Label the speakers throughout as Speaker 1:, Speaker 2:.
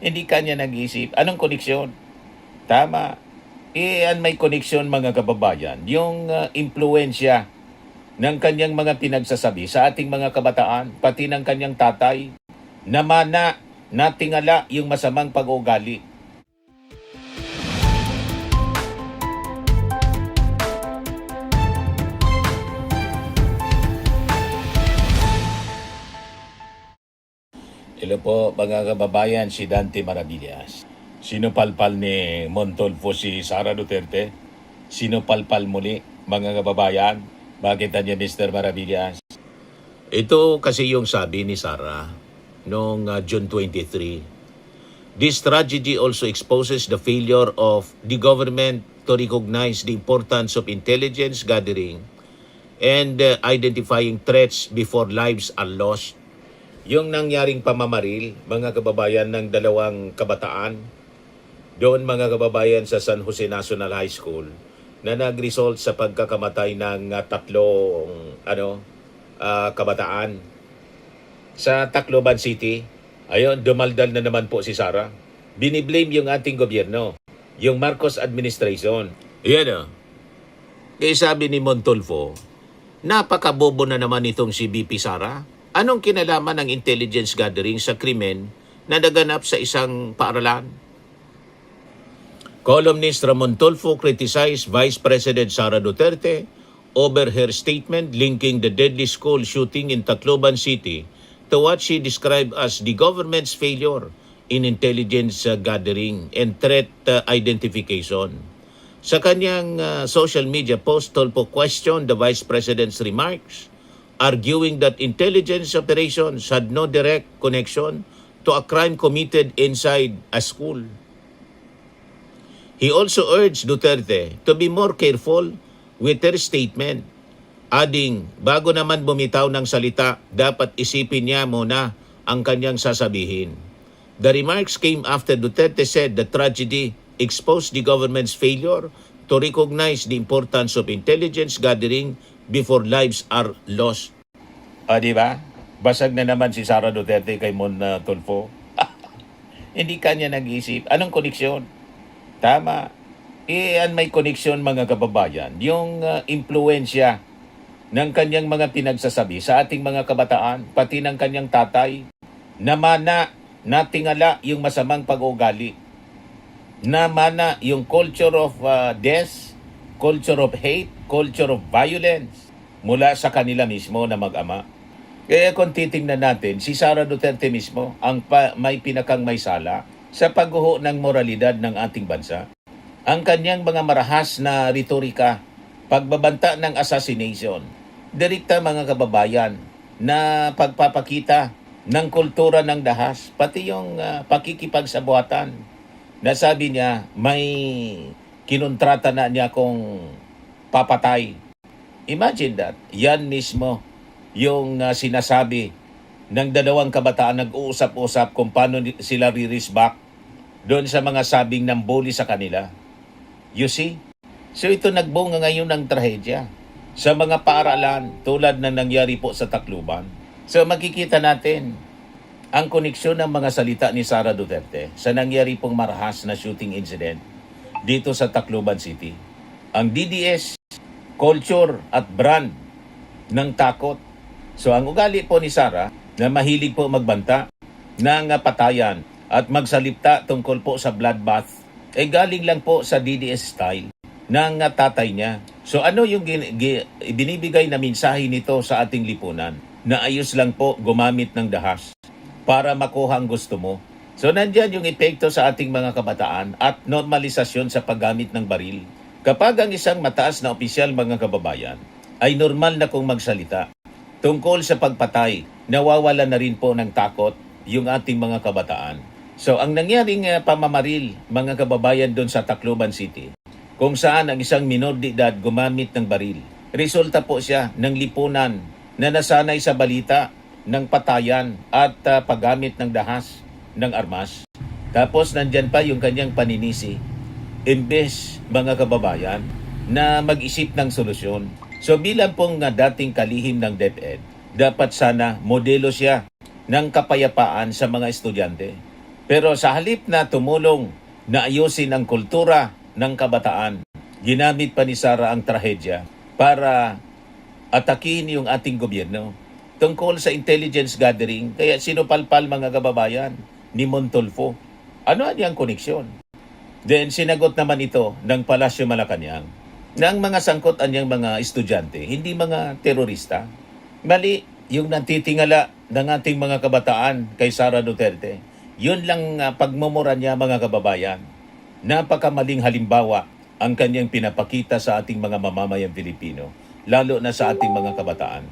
Speaker 1: Hindi kanya nag-isip. Anong koneksyon? Tama. May koneksyon mga kababayan. Yung impluensya ng kanyang mga pinagsasabi sa ating mga kabataan, pati ng kanyang tatay, namana, natingala yung masamang pag-uugali. Hello po mga kababayan, si Dante Maravillas. Sinupalpal ni Montolfo si Sara Duterte? Sinupalpal muli mga kababayan? Bakit niya Mr. Maravillas? Ito kasi yung sabi ni Sara noong June 23. This tragedy also exposes the failure of the government to recognize the importance of intelligence gathering and identifying threats before lives are lost. Yung nangyaring pamamaril, mga kababayan, ng dalawang kabataan, doon mga kababayan sa San Jose National High School, na nag-result sa pagkakamatay ng tatlong kabataan sa Tacloban City. Ayun, dumaldal na naman po si Sara. Biniblame yung ating gobyerno, yung Marcos administration. Yan Kaya sabi ni Montolfo, napakabobo na naman itong si BP Sara. Anong kinalaman ng intelligence gathering sa krimen na naganap sa isang paaralan? Columnist Ramon Tulfo criticized Vice President Sara Duterte over her statement linking the deadly school shooting in Tacloban City to what she described as the government's failure in intelligence gathering and threat identification. Sa kanyang social media post, Tulfo questioned the Vice President's remarks, arguing that intelligence operations had no direct connection to a crime committed inside a school. He also urged Duterte to be more careful with her statement, adding, bago naman bumitaw ng salita, dapat isipin niya muna ang kanyang sasabihin. The remarks came after Duterte said the tragedy exposed the government's failure to recognize the importance of intelligence gathering before lives are lost. Di ba? Basag na naman si Sara Duterte kay Tulfo. Hindi kanya nag-isip. Anong koneksyon? Tama. May koneksyon mga kababayan. Yung impluensya ng kanyang mga pinagsasabi sa ating mga kabataan, pati ng kanyang tatay, namana, natingala yung masamang pag-uugali. Namana yung culture of death, culture of hate, culture of violence mula sa kanila mismo na mag-ama. Kaya kung titingnan natin, si Sara Duterte mismo ang may pinakang may sala sa pagguho ng moralidad ng ating bansa. Ang kanyang mga marahas na retorika, pagbabanta ng assassination, direkta mga kababayan na pagpapakita ng kultura ng dahas, pati yung pakikipagsabuatan na sabi niya may kinontrata na niya kung papatay. Imagine that. Yan mismo yung sinasabi ng dalawang kabataan nag-uusap-usap kung paano sila re-respect doon sa mga sabing ng bully sa kanila. You see? So ito nagbunga ngayon ng trahedya sa mga paaralan tulad na nangyari po sa Tacloban. So makikita natin ang koneksyon ng mga salita ni Sara Duterte sa nangyari pong marahas na shooting incident dito sa Tacloban City. Ang DDS, culture at brand ng takot. So ang ugali po ni Sara na mahilig po magbanta ng patayan at magsalita tungkol po sa bloodbath galing lang po sa DDS style ng tatay niya. So ano yung binibigay na mensahe nito sa ating lipunan? Na ayos lang po gumamit ng dahas para makuha ang gusto mo. So nandyan yung epekto sa ating mga kabataan at normalisasyon sa paggamit ng baril. Kapag ang isang mataas na opisyal mga kababayan ay normal na kung magsalita tungkol sa pagpatay, nawawala na rin po ng takot yung ating mga kabataan. So ang nangyaring pamamaril mga kababayan doon sa Tacloban City, kung saan ang isang minor de edad gumamit ng baril, resulta po siya ng lipunan na nasanay sa balita ng patayan at paggamit ng dahas ng armas. Tapos nandyan pa yung kanyang paninisi. Imbes mga kababayan na mag-isip ng solusyon. So bilang pong dating kalihim ng DepEd, dapat sana modelo siya ng kapayapaan sa mga estudyante. Pero sa halip na tumulong na ayusin ang kultura ng kabataan, ginamit pa ni Sara ang trahedya para atakin yung ating gobyerno tungkol sa intelligence gathering. Kaya sinupalpal mga kababayan ni Montulfo. Ano ang koneksyon? Then sinagot naman ito ng Palasyo Malacanang na ang mga sangkot anyang mga estudyante, hindi mga terorista. Mali yung natitingala ng ating mga kabataan kay Sara Duterte. Yun lang pagmumura niya mga kababayan. Napakamaling halimbawa ang kanyang pinapakita sa ating mga mamamayang Pilipino, lalo na sa ating mga kabataan.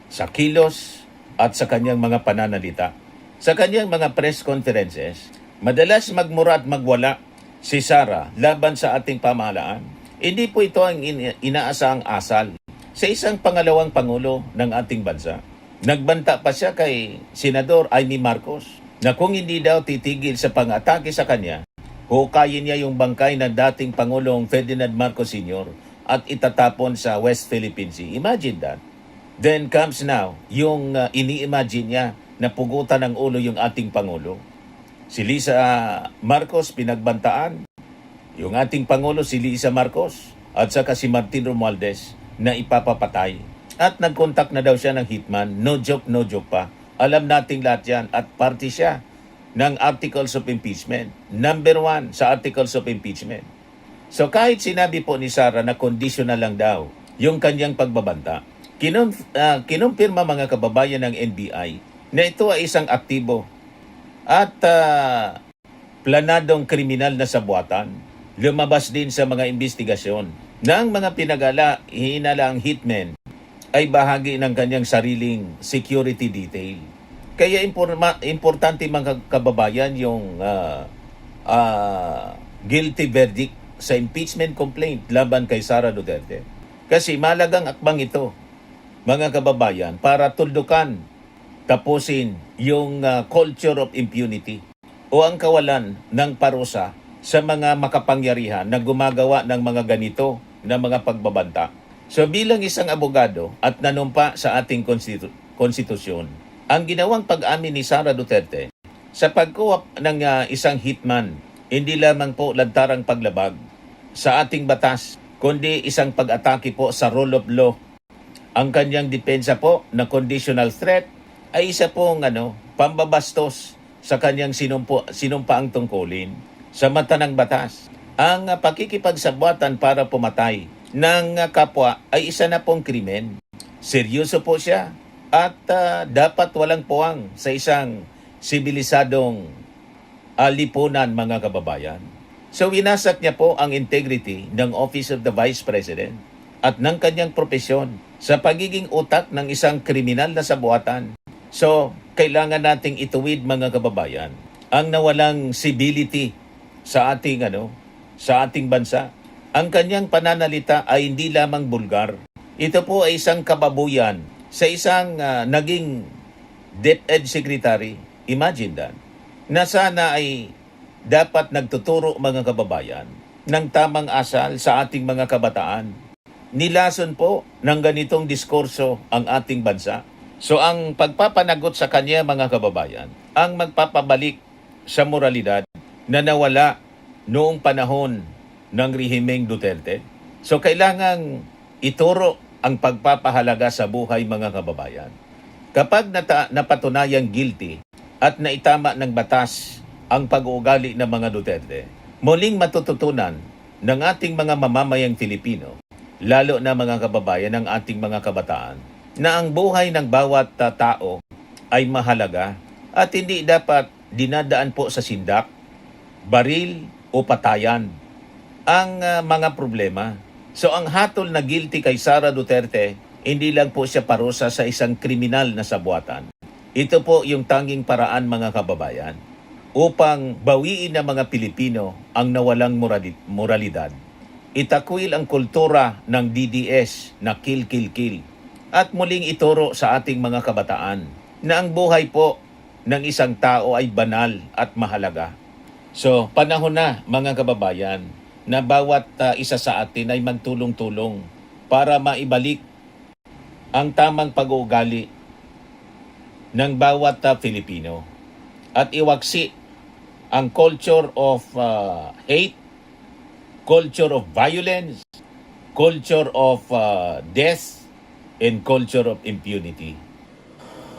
Speaker 1: Sa kilos at sa kanyang mga pananalita. Sa kanyang mga press conferences, madalas magmura at magwala si Sara laban sa ating pamahalaan. Hindi po ito ang inaasahang asal sa isang pangalawang pangulo ng ating bansa. Nagbanta pa siya kay Senador Amy Marcos na kung hindi daw titigil sa pang-atake sa kanya, hukayin niya yung bangkay ng dating Pangulong Ferdinand Marcos Sr. at itatapon sa West Philippine Sea. Imagine that. Then comes now yung ini-imagine niya na pugutan ng ulo yung ating Pangulo. Si Lisa Marcos pinagbantaan, yung ating Pangulo si Lisa Marcos at saka si Martin Romualdez na ipapapatay. At nag-contact na daw siya ng hitman, no joke pa. Alam nating lahat yan at party siya ng Articles of Impeachment. Number 1 sa Articles of Impeachment. So kahit sinabi po ni Sara na conditional lang daw yung kanyang pagbabanta, kinumpirma mga kababayan ng NBI na ito ay isang aktibo at planadong kriminal na sabuatan. Lumabas din sa mga investigasyon na ang mga hinala ang hitmen ay bahagi ng kanyang sariling security detail. Kaya importante mga kababayan yung guilty verdict sa impeachment complaint laban kay Sara Duterte. Kasi malagang akbang ito, mga kababayan, para tuldukan, tapusin yung culture of impunity o ang kawalan ng parusa sa mga makapangyarihan na gumagawa ng mga ganito na mga pagbabanta. So bilang isang abogado at nanumpa sa ating konstitusyon, ang ginawang pag-amin ni Sara Duterte sa pagkuha ng isang hitman, hindi lamang po lantarang paglabag sa ating batas, kundi isang pag-atake po sa rule of law. Ang kanyang depensa po na conditional threat ay isa pong pambabastos sa kanyang sinumpaang tungkulin sa mata ng batas. Ang pakikipagsabuatan para pumatay ng kapwa ay isa na pong krimen. Seryoso po siya at dapat walang puwang sa isang sibilisadong lipunan mga kababayan. So winasak niya po ang integrity ng Office of the Vice President at ng kanyang propesyon sa pagiging utak ng isang kriminal na sabuatan. So kailangan nating ituwid mga kababayan ang nawalang civility sa ating bansa. Ang kanyang pananalita ay hindi lamang bulgar. Ito po ay isang kababuyan sa isang naging DepEd Secretary. Imagine that. Na sana ay dapat nagtuturo mga kababayan ng tamang asal sa ating mga kabataan. Nilason po ng ganitong diskurso ang ating bansa. So ang pagpapanagot sa kanya mga kababayan, ang magpapabalik sa moralidad na nawala noong panahon ng rehimeng Duterte. So kailangang ituro ang pagpapahalaga sa buhay mga kababayan. Kapag napatunayang guilty at naitama ng batas ang pag-uugali ng mga Duterte, muling matututunan ng ating mga mamamayang Filipino, lalo na mga kababayan ng ating mga kabataan, na ang buhay ng bawat tao ay mahalaga at hindi dapat dinadaan po sa sindak, baril o patayan ang mga problema. So ang hatol na guilty kay Sara Duterte, hindi lang po siya parusa sa isang kriminal na sabuatan. Ito po yung tanging paraan mga kababayan upang bawiin ng mga Pilipino ang nawalang moralidad. Itakwil ang kultura ng DDS na kill, kill, kill. At muling ituro sa ating mga kabataan na ang buhay po ng isang tao ay banal at mahalaga. So panahon na mga kababayan na bawat isa sa atin ay magtulong-tulong para maibalik ang tamang pag-uugali ng bawat Filipino at iwaksi ang culture of hate, culture of violence, culture of death, and culture of impunity.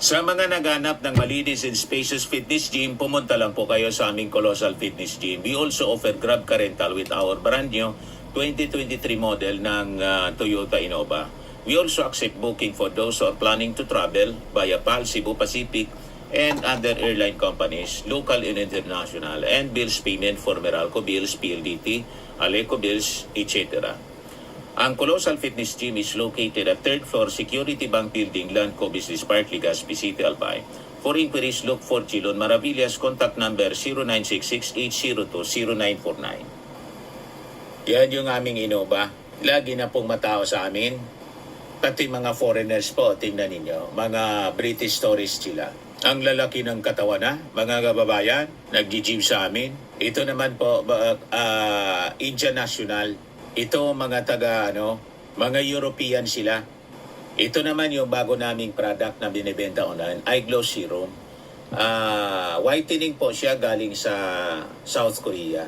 Speaker 1: Sa mga naghanap ng malinis and spacious fitness gym, pumunta lang po kayo sa aming Colossal Fitness Gym. We also offer Grab Car Rental with our brand new 2023 model ng Toyota Innova. We also accept booking for those who are planning to travel via PAL, Cebu Pacific, and other airline companies, local and international, and bills payment for Meralco Bills, PLDT, Aleco Bills, etc. Ang Colossal Fitness Gym is located at 3rd floor Security Bank Building, Landco Business Park, Legazpi City, Albay. For inquiries, look for Chilon Maravillas. Contact number 0966-802-0949. Yan yung aming Innova. Lagi na pong matao sa amin. Pati mga foreigners po, tingnan ninyo. Mga British tourists sila. Ang lalaki ng katawan na, mga kababayan, nag-gym sa amin. Ito naman po, Indian National. Ito mga mga European sila. Ito naman yung bago naming product na binibenta online, Eye Glow Serum. Whitening po siya galing sa South Korea.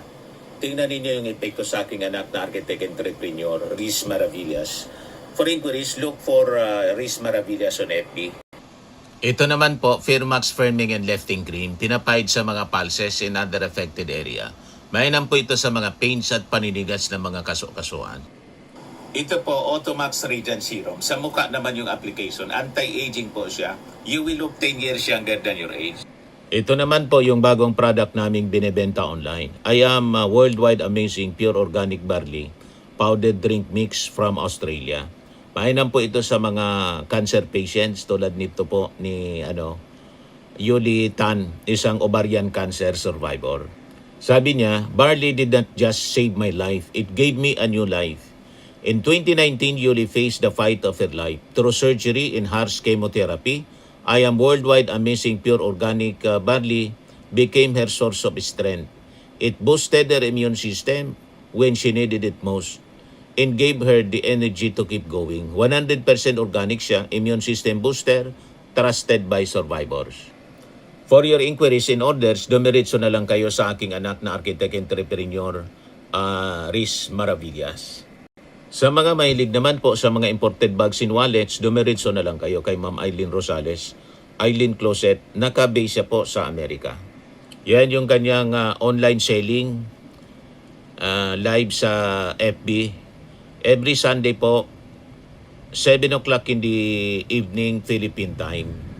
Speaker 1: Tingnan ninyo yung epekto sa aking anak na architect entrepreneur, Riz Maravillas. For inquiries, look for Riz Maravillas on FB. Ito naman po, Firmax Firming and Lifting Cream, tinapahid sa mga pulses in other affected area. Mainam po ito sa mga pains at paninigas ng mga kaso-kasuan. Ito po, Automax Radiant Serum. Sa mukha naman yung application. Anti-aging po siya. You will look 10 years younger than your age. Ito naman po yung bagong product naming binebenta online. I am Worldwide Amazing Pure Organic Barley Powdered Drink Mix from Australia. Mainam po ito sa mga cancer patients tulad nito po ni Yuli Tan, isang ovarian cancer survivor. Sabi niya, barley did not just save my life, it gave me a new life. In 2019, Yuli faced the fight of her life. Through surgery and harsh chemotherapy, I am Worldwide Amazing Pure Organic Barley became her source of strength. It boosted her immune system when she needed it most and gave her the energy to keep going. 100% organic siya, immune system booster, trusted by survivors. For your inquiries and orders, dumiretso na lang kayo sa aking anak na architect entrepreneur, Riz Maravillas. Sa mga mahilig naman po sa mga imported bags and wallets, dumiretso na lang kayo kay Ma'am Eileen Rosales, Eileen Closet, naka-base siya po sa Amerika. Yan yung kanyang online selling, live sa FB. Every Sunday po, 7 o'clock in the evening Philippine time.